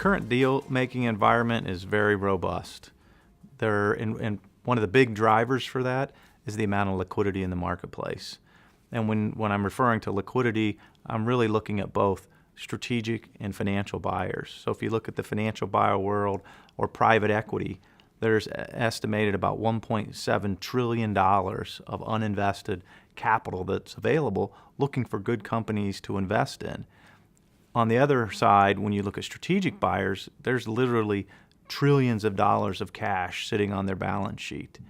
current deal-making environment is very robust. And one of the big drivers for that is the amount of liquidity in the marketplace. And when I'm referring to liquidity, I'm really looking at both strategic and financial buyers. So if you look at the financial buyer world or private equity, there's estimated about $1.7 trillion of uninvested capital that's available looking for good companies to invest in. On the other side, when you look at strategic buyers, there's literally trillions of dollars of cash sitting on their balance sheet.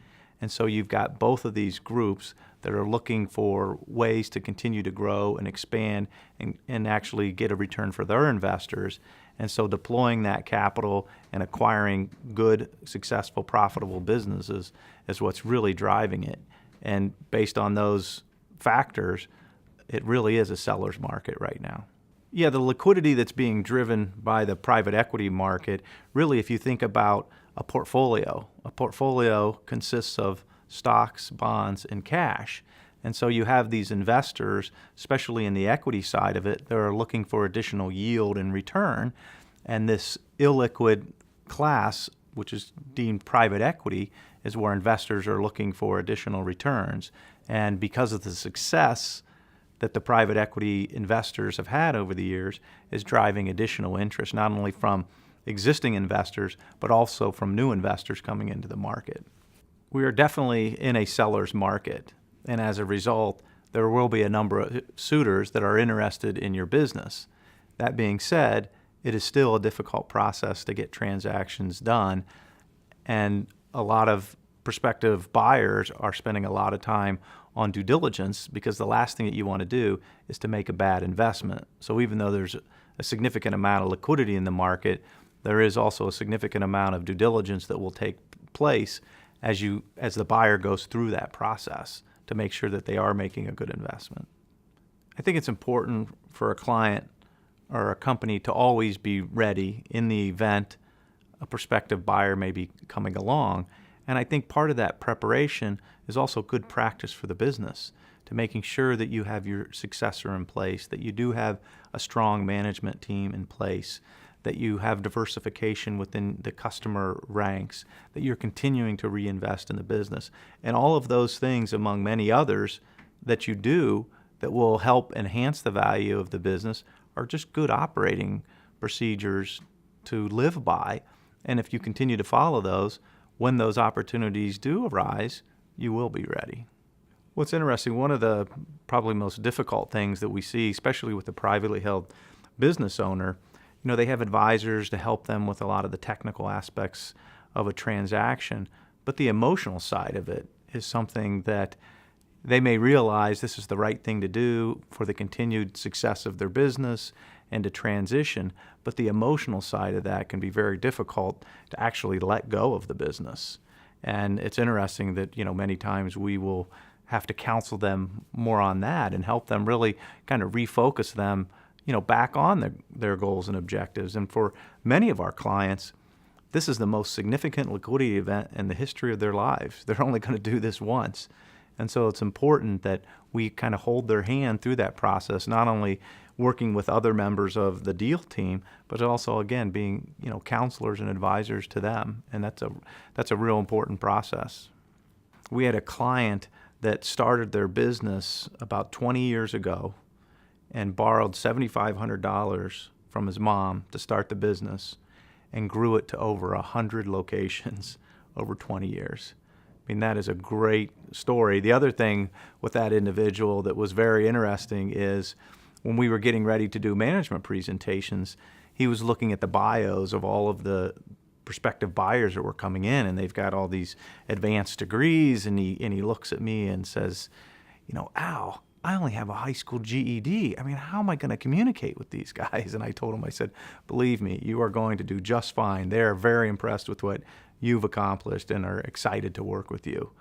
And so you've got both of these groups that are looking for ways to continue to grow and expand and actually get a return for their investors. And so deploying that capital and acquiring good, successful, profitable businesses is what's really driving it. And based on those factors, it really is a seller's market right now. Yeah, the liquidity that's being driven by the private equity market, really, if you think about a portfolio consists of stocks, bonds, and cash. And so you have these investors, especially in the equity side of it, that are looking for additional yield and return. And this illiquid class, which is deemed private equity, is where investors are looking for additional returns. And because of the success that the private equity investors have had over the years is driving additional interest, not only from existing investors, but also from new investors coming into the market. We are definitely in a seller's market, and as a result, there will be a number of suitors that are interested in your business. That being said, it is still a difficult process to get transactions done, and a lot of prospective buyers are spending a lot of time on due diligence because the last thing that you want to do is to make a bad investment. So even though there's a significant amount of liquidity in the market, there is also a significant amount of due diligence that will take place as the buyer goes through that process to make sure that they are making a good investment. I think it's important for a client or a company to always be ready in the event a prospective buyer may be coming along. And I think part of that preparation is also good practice for the business, to making sure that you have your successor in place, that you do have a strong management team in place, that you have diversification within the customer ranks, that you're continuing to reinvest in the business. And all of those things, among many others that you do that will help enhance the value of the business, are just good operating procedures to live by. And if you continue to follow those, when those opportunities do arise, you will be ready. What's interesting, one of the probably most difficult things that we see, especially with the privately held business owner, they have advisors to help them with a lot of the technical aspects of a transaction, but the emotional side of it is something that they may realize this is the right thing to do for the continued success of their business and to transition, but the emotional side of that can be very difficult to actually let go of the business. And it's interesting that, many times we will have to counsel them more on that and help them really kind of refocus them, back on their goals and objectives. And for many of our clients, this is the most significant liquidity event in the history of their lives. They're only going to do this once. And so it's important that we kind of hold their hand through that process, not only working with other members of the deal team, but also, again, being, counselors and advisors to them. And that's a real important process. We had a client that started their business about 20 years ago and borrowed $7,500 from his mom to start the business and grew it to over 100 locations over 20 years. I mean, that is a great story. The other thing with that individual that was very interesting is when we were getting ready to do management presentations, he was looking at the bios of all of the prospective buyers that were coming in, and they've got all these advanced degrees, and he looks at me and says, Al, I only have a high school GED. I mean, how am I going to communicate with these guys? And I told him, I said, believe me, you are going to do just fine. They're very impressed with what you've accomplished and are excited to work with you.